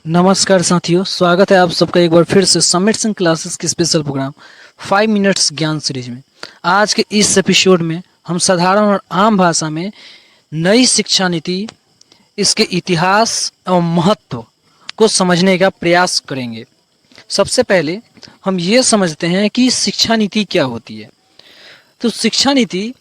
नमस्कार साथियों, स्वागत है आप सबका एक बार फिर से समिट सिंह क्लासेस के स्पेशल प्रोग्राम 5 मिनट्स ज्ञान सीरीज में। आज के इस एपिसोड में हम साधारण और आम भाषा में नई शिक्षा नीति, इसके इतिहास एवं महत्व को समझने का प्रयास करेंगे। सबसे पहले हम ये समझते हैं कि शिक्षा नीति क्या होती है। तो शिक्षा नीति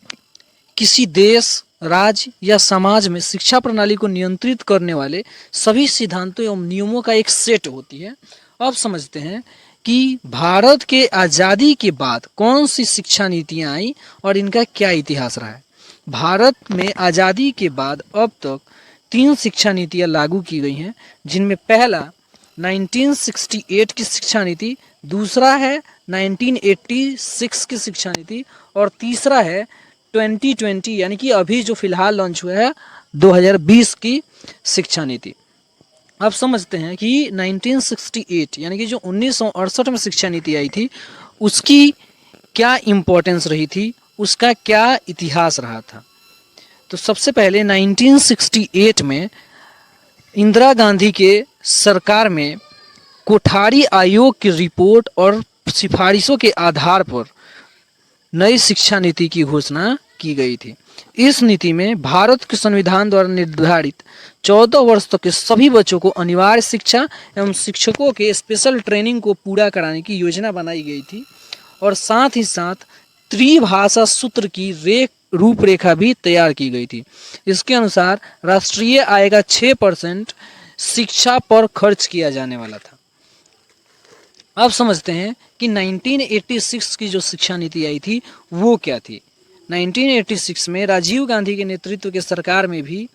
किसी देश, राज्य या समाज में शिक्षा प्रणाली को नियंत्रित करने वाले सभी सिद्धांतों एवं नियमों का एक सेट होती है। अब समझते हैं कि भारत के आज़ादी के बाद कौन सी शिक्षा नीतियां आई और इनका क्या इतिहास रहा है। भारत में आज़ादी के बाद अब तक 3 शिक्षा नीतियां लागू की गई हैं, जिनमें पहला 1968 की शिक्षा नीति, दूसरा है 1986 की शिक्षा नीति और तीसरा है 2020 यानी कि अभी जो फिलहाल लॉन्च हुआ है 2020 की शिक्षा नीति। अब समझते हैं कि 1968 यानी कि जो 1968 में शिक्षा नीति आई थी उसकी क्या इम्पोर्टेंस रही थी, उसका क्या इतिहास रहा था। तो सबसे पहले 1968 में इंदिरा गांधी के सरकार में कोठारी आयोग की रिपोर्ट और सिफारिशों के आधार पर नई शिक्षा नीति की घोषणा की गई थी। इस नीति में भारत के संविधान द्वारा निर्धारित 14 वर्ष तक के सभी बच्चों को अनिवार्य शिक्षा एवं शिक्षकों के स्पेशल ट्रेनिंग को पूरा कराने की योजना बनाई गई थी और साथ ही साथ त्रिभाषा सूत्र की रूपरेखा भी तैयार की गई थी। इसके अनुसार राष्ट्रीय आय का 6% शिक्षा पर खर्च किया जाने वाला था। अब समझते हैं कि 1986 की जो शिक्षा नीति आई थी वो क्या थी। 1986 में राजीव गांधी के नेतृत्व के सरकार में भी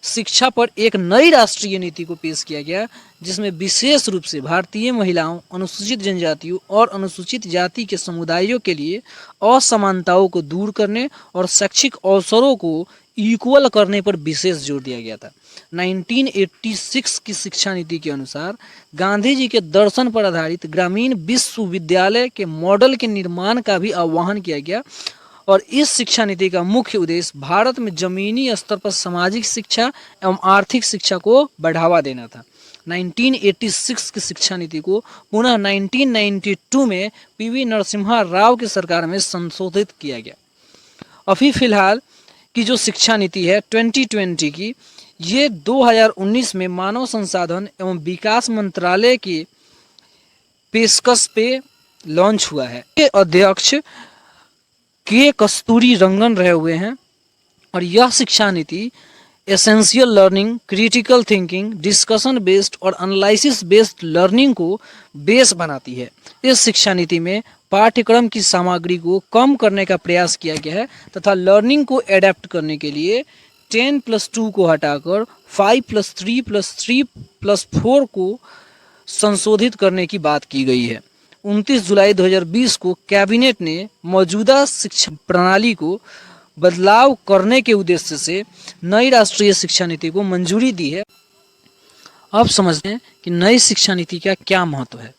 शिक्षा पर एक नई राष्ट्रीय नीति को पेश किया गया, जिसमें विशेष रूप से भारतीय महिलाओं, अनुसूचित जनजातियों और अनुसूचित जाति के समुदायों के लिए असमानताओं को दूर करने और शैक्षिक अवसरों को इक्वल करने पर विशेष जोर दिया गया था। 1986 की शिक्षा नीति के अनुसार गांधी जी के दर्शन पर आधारित ग्रामीण विश्वविद्यालय के मॉडल के निर्माण का भी आह्वान किया गया और इस शिक्षा नीति का मुख्य उद्देश्य भारत में जमीनी स्तर पर सामाजिक शिक्षा एवं आर्थिक शिक्षा को बढ़ावा देना था। 1986 की शिक्षा नीति को पुनः 1992 में पीवी नरसिम्हा राव की सरकार में संशोधित किया गया। अभी फिलहाल की जो शिक्षा नीति है 2020 की, ये 2019 में मानव संसाधन एवं विकास मंत्रालय की पेशकश पे लॉन्च हुआ है। ये अध्यक्ष के कस्तूरी रंगन रहे हुए हैं और यह शिक्षा नीति essential learning, critical thinking, discussion based और एनालिसिस बेस्ड लर्निंग को बेस बनाती है। इस शिक्षा नीति में पाठ्यक्रम की सामग्री को कम करने का प्रयास किया गया है तथा लर्निंग को एडेप्ट करने के लिए 10+2 को हटाकर 5+3+3+4 को संशोधित करने की बात की गई है। 29 जुलाई 2020 को कैबिनेट ने मौजूदा शिक्षा प्रणाली को बदलाव करने के उद्देश्य से नई राष्ट्रीय शिक्षा नीति को मंजूरी दी है। अब समझते हैं कि नई शिक्षा नीति का क्या महत्व है।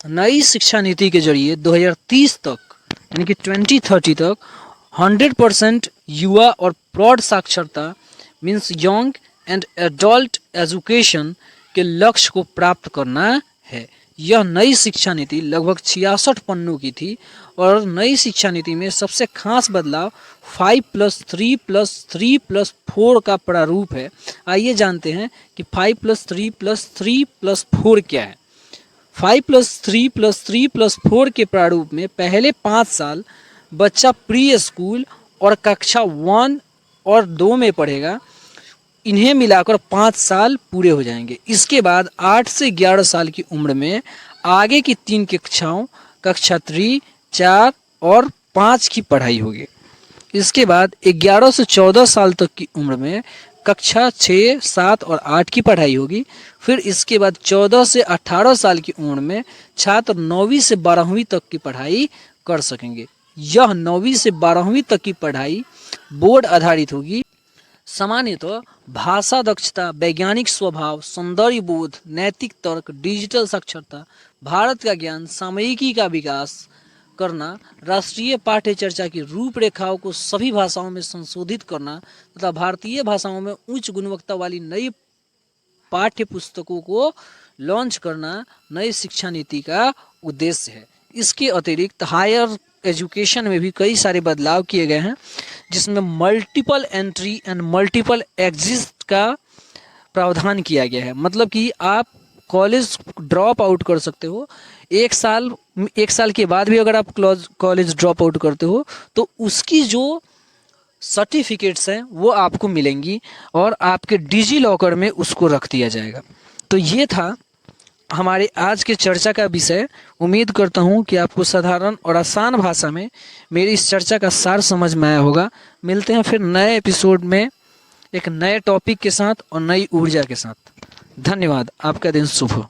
नई शिक्षा नीति के जरिए 2030 तक यानी कि 2030 तक 100% युवा और प्रौढ़ साक्षरता means young and adult education के लक्ष्य को प्राप्त करना है। यह नई शिक्षा नीति लगभग 66 पन्नों की थी और नई शिक्षा नीति में सबसे खास बदलाव 5+3+3+4 का प्रारूप है। आइए जानते हैं कि 5+3+3+4 क्या है। 5+3+3+4 के प्रारूप में पहले 5 साल बच्चा प्री स्कूल और कक्षा 1 और 2 में पढ़ेगा। इन्हें मिलाकर 5 साल पूरे हो जाएंगे। इसके बाद 8 से 11 साल की उम्र में आगे की 3 कक्षाओं कक्षा 3, 4 और 5 की पढ़ाई होगी। इसके बाद 11 से 14 साल तक की उम्र में कक्षा 6, 7 और 8 की पढ़ाई होगी। फिर इसके बाद 14 से 18 साल की उम्र में छात्र 9वीं से 12वीं तक की पढ़ाई कर सकेंगे। यह 9वीं से 12वीं तक की पढ़ाई बोर्ड आधारित होगी। सामान्यतः भाषा दक्षता, वैज्ञानिक स्वभाव, सौंदर्य बोध, नैतिक तर्क, डिजिटल साक्षरता, भारत का ज्ञान, सामयिकी का विकास करना, राष्ट्रीय पाठ्य चर्चा की रूपरेखाओं को सभी भाषाओं में संशोधित करना तथा भारतीय भाषाओं में उच्च गुणवत्ता वाली नई पाठ्य पुस्तकों को लॉन्च करना नई शिक्षा नीति का उद्देश्य है। इसके अतिरिक्त हायर एजुकेशन में भी कई सारे बदलाव किए गए हैं, जिसमें multiple entry and multiple exit का प्रावधान किया गया है। मतलब कि आप कॉलेज ड्रॉप आउट कर सकते हो, एक साल के बाद भी अगर आप कॉलेज ड्रॉप आउट करते हो तो उसकी जो सर्टिफिकेट्स हैं वो आपको मिलेंगी और आपके डिजी लॉकर में उसको रख दिया जाएगा। तो ये था हमारे आज के चर्चा का विषय। उम्मीद करता हूँ कि आपको साधारण और आसान भाषा में मेरी इस चर्चा का सार समझ में आया होगा। मिलते हैं फिर नए एपिसोड में एक नए टॉपिक के साथ और नई ऊर्जा के साथ। धन्यवाद। आपका दिन शुभ हो।